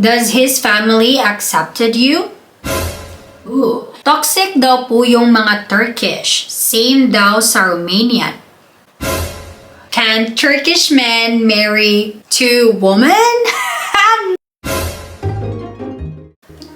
Does his family accepted you? Ooh. Toxic daw po yung mga Turkish. Same daw sa Romanian. Can Turkish men marry two women?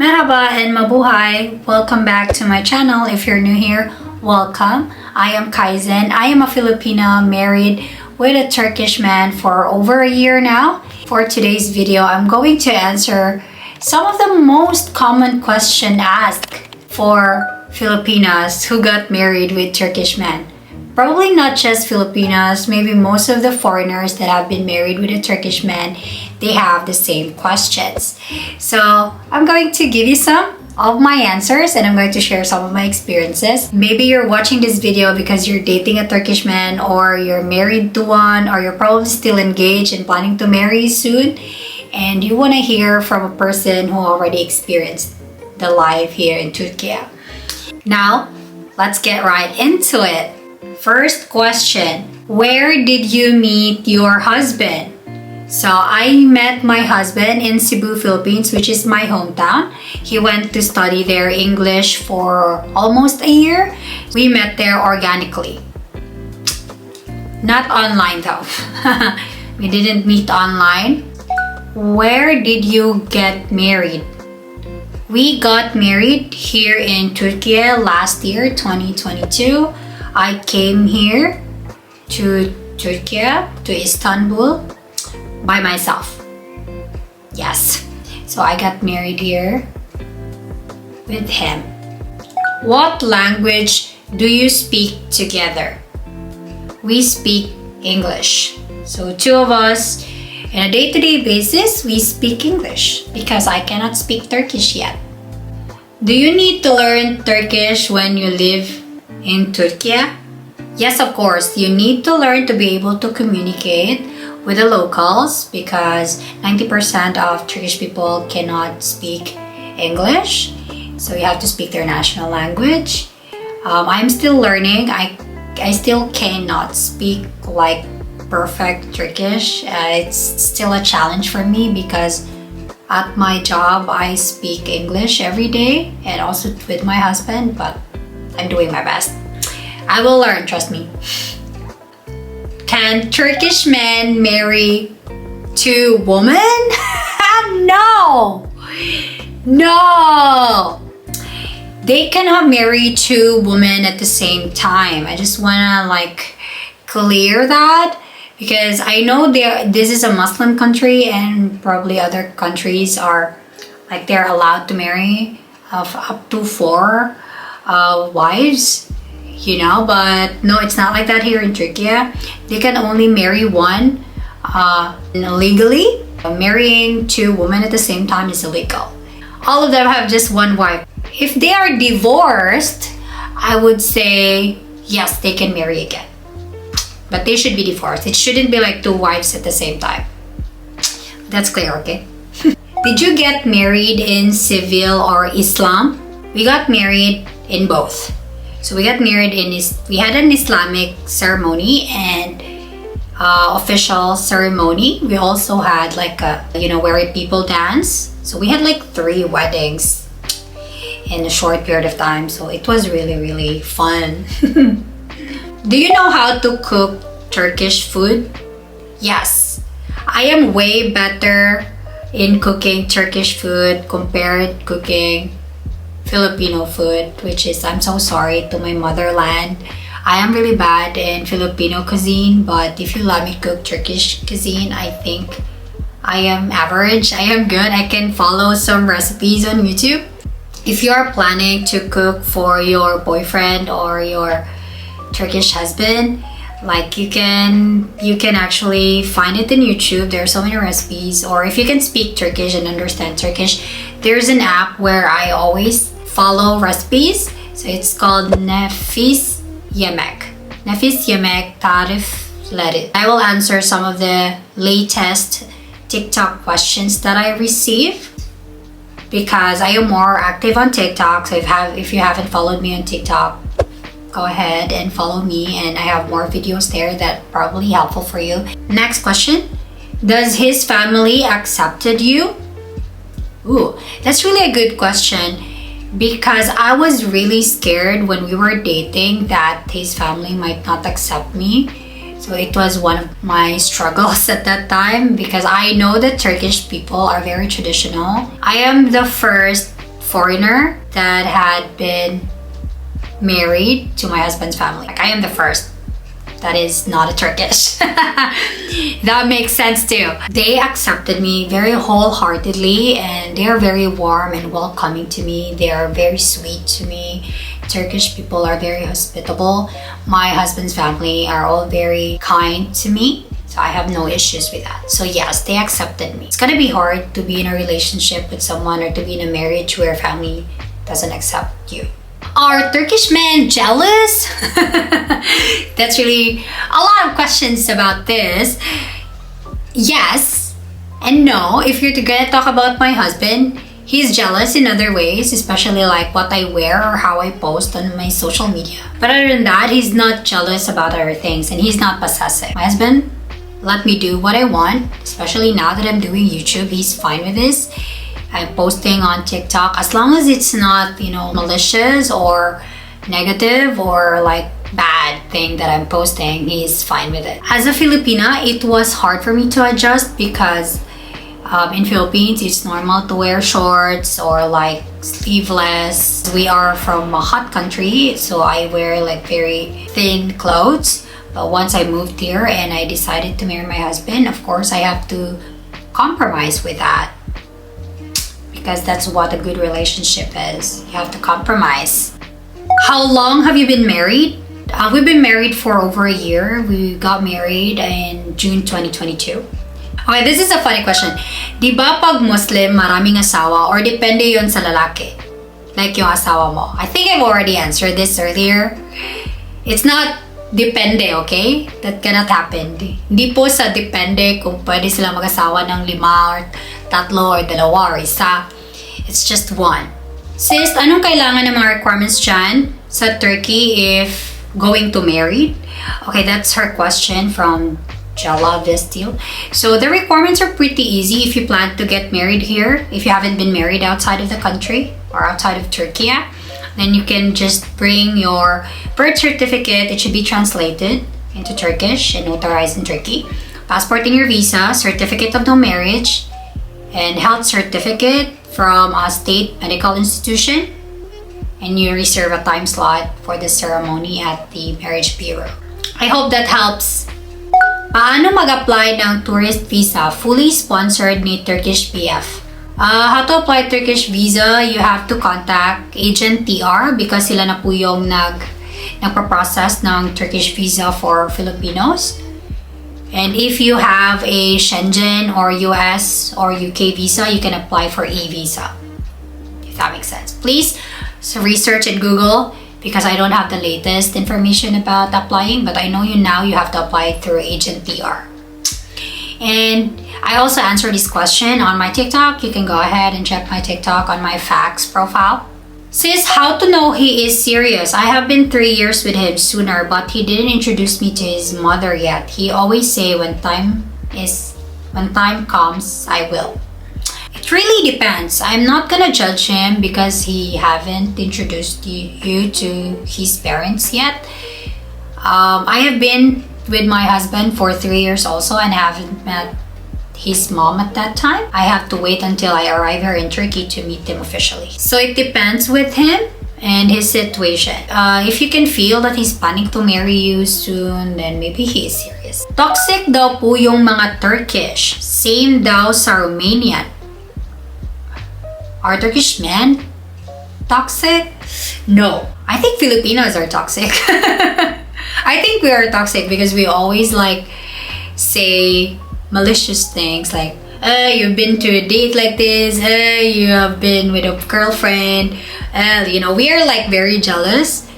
Merhaba and mabuhay! Welcome back to my channel. If you're new here, welcome. I am Kaizen. I am a Filipina married with a Turkish man for over a year now. For today's video, I'm going to answer some of the most common questions asked for Filipinas who got married with Turkish men. Probably not just Filipinas, maybe most of the foreigners that have been married with a Turkish man, they have the same questions. So I'm going to give you some of my answers and I'm going to share some of my experiences. Maybe you're watching this video because you're dating a Turkish man or you're married to one or you're probably still engaged and planning to marry soon and you want to hear from a person who already experienced the life here in Turkey. Now, let's get right into it. First question, where did you meet your husband? So I met my husband in Cebu, Philippines, which is my hometown. He went to study there English for almost a year. We met there organically. Not online though. We didn't meet online. Where did you get married? We got married here in Turkey last year, 2022. I came here to Turkey, to Istanbul, by myself. Yes. So I got married here with him. What language do you speak together? We speak English. So two of us, on a day-to-day basis, we speak English because I cannot speak Turkish yet. Do you need to learn Turkish when you live in Turkey? Yes, of course. You need to learn to be able to communicate with the locals because 90% of Turkish people cannot speak English. So you have to speak their national language. I'm still learning. I still cannot speak like perfect Turkish. It's still a challenge for me because at my job, I speak English every day and also with my husband, but I'm doing my best. I will learn, trust me. Can Turkish men marry two women? No! No! They cannot marry two women at the same time. I just wanna clear that because I know this is a Muslim country and probably other countries are they're allowed to marry up to 4 wives. But no, it's not like that here in Turkey. They can only marry one legally. Marrying two women at the same time is illegal. All of them have just one wife. If they are divorced, I would say yes, they can marry again. But they should be divorced. It shouldn't be like two wives at the same time. That's clear, okay? Did you get married in civil or Islam? We got married in both. So we got married we had an Islamic ceremony and official ceremony. We also had where people dance. So we had 3 weddings in a short period of time. So it was really, really fun. Do you know how to cook Turkish food? Yes. I am way better in cooking Turkish food compared cooking Filipino food, which is, I'm so sorry to my motherland. I am really bad in Filipino cuisine, but if you let me cook Turkish cuisine, I think I am average. I am good. I can follow some recipes on YouTube. If you are planning to cook for your boyfriend or your Turkish husband, you can actually find it in YouTube. There are so many recipes. Or if you can speak Turkish and understand Turkish, there's an app where I always follow recipes. So it's called Nefis Yemek. Nefis Yemek Tarifleri. I will answer some of the latest TikTok questions that I receive because I am more active on TikTok. So if you haven't followed me on TikTok, go ahead and follow me and I have more videos there that are probably helpful for you. Next question. Does his family accepted you? Ooh, that's really a good question because I was really scared when we were dating that his family might not accept me. So it was one of my struggles at that time because I know that Turkish people are very traditional. I am the first foreigner that had been married to my husband's family. Like I am the first that is not a Turkish. That makes sense too. They accepted me very wholeheartedly and they are very warm and welcoming to me. They are very sweet to me. Turkish people are very hospitable. My husband's family are all very kind to me. So I have no issues with that. So yes, they accepted me. It's gonna be hard to be in a relationship with someone or to be in a marriage where family doesn't accept you. Are Turkish men jealous? That's really a lot of questions about this. Yes and no. If you're gonna talk about my husband, he's jealous in other ways, especially like what I wear or how I post on my social media. But other than that, he's not jealous about other things and he's not possessive. My husband let me do what I want, especially now that I'm doing YouTube. He's fine with this. I'm posting on TikTok as long as it's not, malicious or negative or like bad thing that I'm posting, he's fine with it. As a Filipina, it was hard for me to adjust because in Philippines, it's normal to wear shorts or like sleeveless. We are from a hot country, so I wear like very thin clothes. But once I moved here and I decided to marry my husband, of course I have to compromise with that. Because that's what a good relationship is. You have to compromise. How long have you been married? We've been married for over a year. We got married in June 2022. Okay, this is a funny question. Di ba pag Muslim, maraming asawa or depende yon sa lalaki? Like yung asawa mo. I think I've already answered this earlier. It's not depende, okay? That cannot happen. Di po sa depende kung pwede sila mag-asawa ng 5 or 3 or 2 or 1. It's just one. Sis, anong kailangan ng mga requirements dyan sa Turkey if going to marry? Okay, that's her question from Jala Vestil. So the requirements are pretty easy if you plan to get married here. If you haven't been married outside of the country or outside of Turkey, then you can just bring your birth certificate. It should be translated into Turkish and notarized in Turkey. Passport and your visa, certificate of no marriage, and health certificate from a state medical institution. And you reserve a time slot for the ceremony at the marriage bureau. I hope that helps. Paano mag-apply ng tourist visa fully sponsored ni Turkish PF? How to apply Turkish visa, you have to contact Agent TR because sila na po yung nagpa-process ng Turkish visa for Filipinos. And if you have a Schengen or US or UK visa, you can apply for e-visa. If that makes sense. Please research and Google because I don't have the latest information about applying, but I know now you have to apply through Agent TR. And I also answered this question on my TikTok. You can go ahead and check my TikTok on my facts profile. Sis, how to know he is serious? I have been 3 years with him sooner, but he didn't introduce me to his mother yet. He always say when time comes, I will. It really depends. I'm not gonna judge him because he haven't introduced you to his parents yet. I have been with my husband for 3 years also and haven't met his mom at that time. I have to wait until I arrive here in Turkey to meet him officially. So it depends with him and his situation. If you can feel that he's planning to marry you soon, then maybe he is serious. Toxic daw po yung mga Turkish. Same daw sa Romanian. Are Turkish men toxic? No. I think Filipinos are toxic. I think we are toxic because we always say malicious things like, you've been to a date like this, you have been with a girlfriend. We are very jealous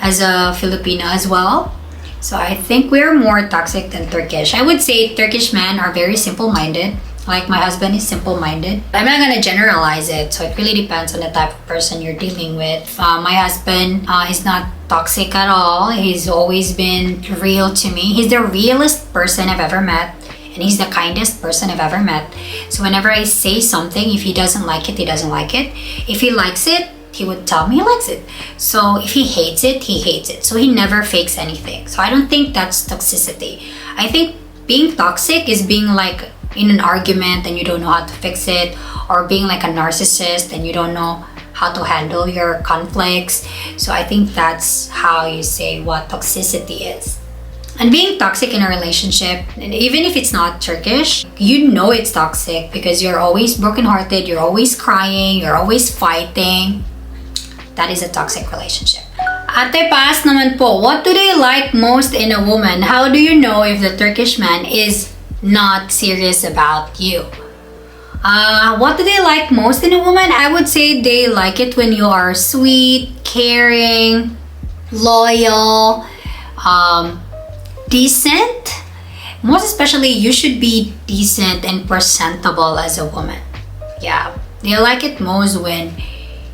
as a Filipino as well. So I think we're more toxic than Turkish. I would say Turkish men are very simple-minded. Like my husband is simple-minded. I'm not gonna generalize it, so it really depends on the type of person you're dealing with. My husband is not toxic at all. He's always been real to me. He's the realest person I've ever met. and he's the kindest person I've ever met. So whenever I say something, if he doesn't like it, he doesn't like it. If he likes it, he would tell me he likes it. So if he hates it, he hates it. So he never fakes anything. So I don't think that's toxicity. I think being toxic is being like in an argument and you don't know how to fix it, or being like a narcissist and you don't know how to handle your conflicts. So I think that's how you say what toxicity is. And being toxic in a relationship, and even if it's not Turkish, you know it's toxic because you're always brokenhearted, you're always crying, you're always fighting. That is a toxic relationship. Ate Paz naman po, what do they like most in a woman? How do you know if the Turkish man is not serious about you? What do they like most in a woman? I would say they like it when you are sweet, caring, loyal, decent. Most especially, you should be decent and presentable as a woman. Yeah, they like it most when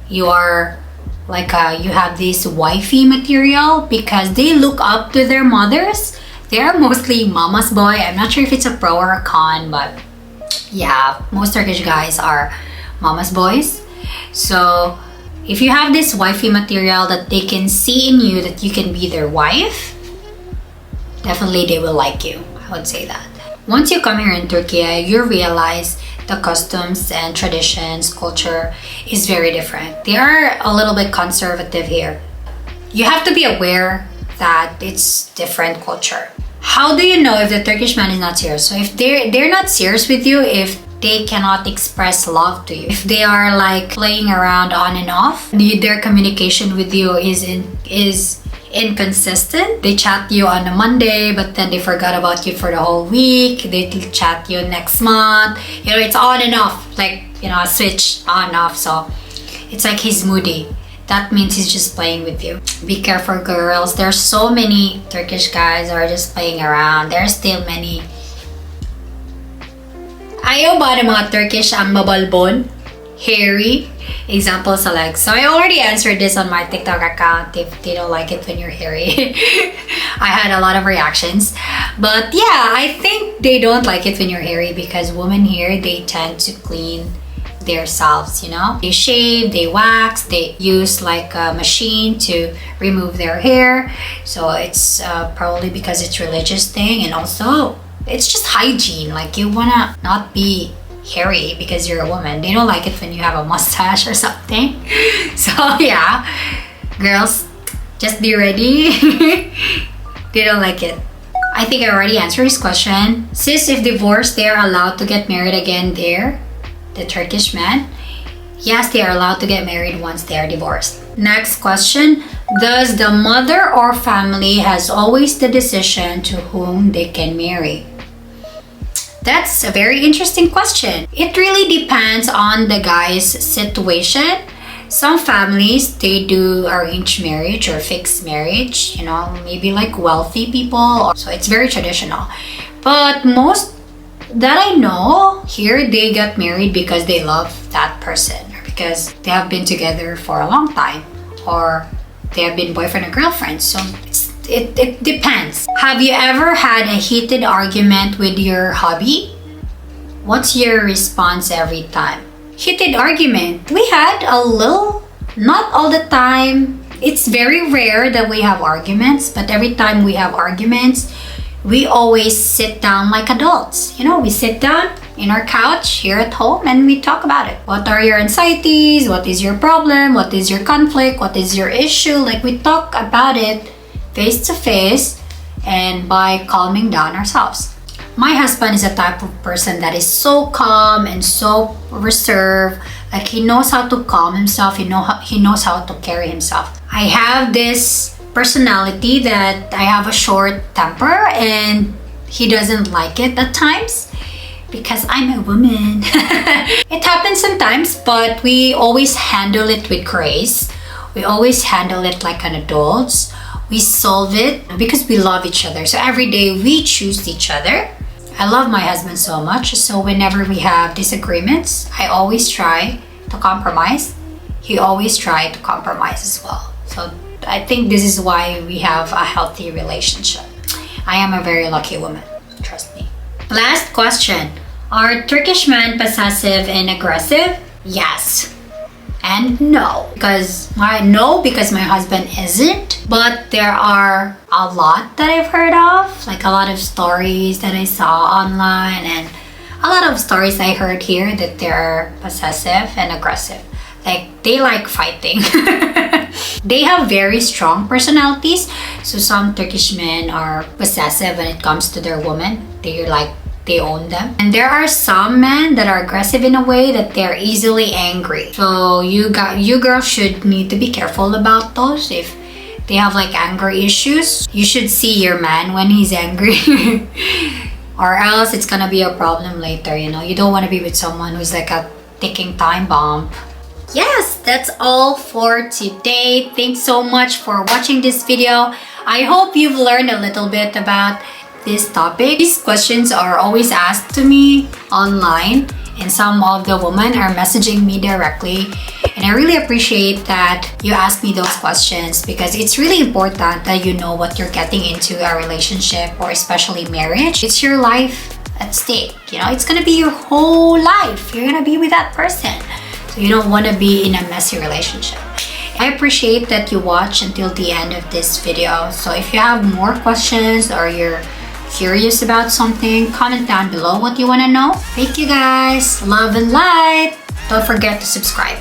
you are like you have this wifey material, because they look up to their mothers. They are mostly mama's boy. I'm not sure if it's a pro or a con, but yeah, most Turkish guys are mama's boys. So if you have this wifey material that they can see in you that you can be their wife, definitely they will like you. I would say that. Once you come here in Turkey, you realize the customs and traditions, culture is very different. They are a little bit conservative here. You have to be aware that it's different culture. How do you know if the Turkish man is not serious? So if they're not serious with you, if they cannot express love to you, if they are like playing around on and off, their communication with you is inconsistent. They chat you on a Monday, but then they forgot about you for the whole week. They chat you next month. You know, it's on and off, like, you know, a switch on off. So it's like he's moody. That means he's just playing with you. Be careful, girls. There's so many Turkish guys who are just playing around. There's still many. Ayaw ba ng mga Turkish ang mabalbon, hairy? Example sa legs. So I already answered this on my TikTok account. If they don't like it when you're hairy, I had a lot of reactions. But yeah, I think they don't like it when you're hairy because women here, they tend to clean themselves, you know. They shave, they wax, they use like a machine to remove their hair. So it's probably because it's religious thing, and also it's just hygiene. Like, you wanna not be hairy because you're a woman. They don't like it when you have a mustache or something. So yeah, girls, just be ready. They don't like it. I think I already answered this question. Sis, if divorced, they are allowed to get married again there, the Turkish man? Yes, they are allowed to get married once they are divorced. Next question. Does the mother or family has always the decision to whom they can marry? That's a very interesting question. It really depends on the guy's situation. Some families, they do arranged marriage or fixed marriage, you know, maybe like wealthy people. So it's very traditional. But most that I know here, they get married because they love that person, or because they have been together for a long time, or they have been boyfriend or girlfriend. So it depends. Have you ever had a heated argument with your hubby? What's your response every time? Heated argument. We had a little, not all the time. It's very rare that we have arguments, but every time we have arguments, we always sit down like adults. You know, we sit down in our couch here at home and we talk about it. What are your anxieties? What is your problem? What is your conflict? What is your issue? Like, we talk about it face to face and by calming down ourselves. My husband is a type of person that is so calm and so reserved. Like, he knows how to calm himself. He knows how to carry himself. I have this personality that I have a short temper, and he doesn't like it at times because I'm a woman. It happens sometimes, but we always handle it with grace. We always handle it like an adults. We solve it because we love each other. So every day we choose each other. I love my husband so much. So whenever we have disagreements, I always try to compromise. He always tries to compromise as well. So I think this is why we have a healthy relationship. I am a very lucky woman. Trust me. Last question. Are Turkish men possessive and aggressive? Yes. And no. Because my husband isn't. But there are a lot that I've heard of. Like a lot of stories that I saw online and a lot of stories I heard here that they're possessive and aggressive. Like they like fighting. They have very strong personalities. So some Turkish men are possessive when it comes to their women. They own them. And there are some men that are aggressive in a way that they're easily angry. So you girls should need to be careful about those. If they have like anger issues, you should see your man when he's angry. Or else it's gonna be a problem later, you know. You don't want to be with someone who's like a ticking time bomb. Yes, that's all for today. Thanks so much for watching this video. I hope you've learned a little bit about this topic. These questions are always asked to me online, and some of the women are messaging me directly. And I really appreciate that you ask me those questions because it's really important that you know what you're getting into a relationship or especially marriage. It's your life at stake, you know, it's gonna be your whole life. You're gonna be with that person. So you don't wanna be in a messy relationship. I appreciate that you watch until the end of this video. So if you have more questions or you're curious about something, comment down below what you wanna know. Thank you guys. Love and light. Don't forget to subscribe.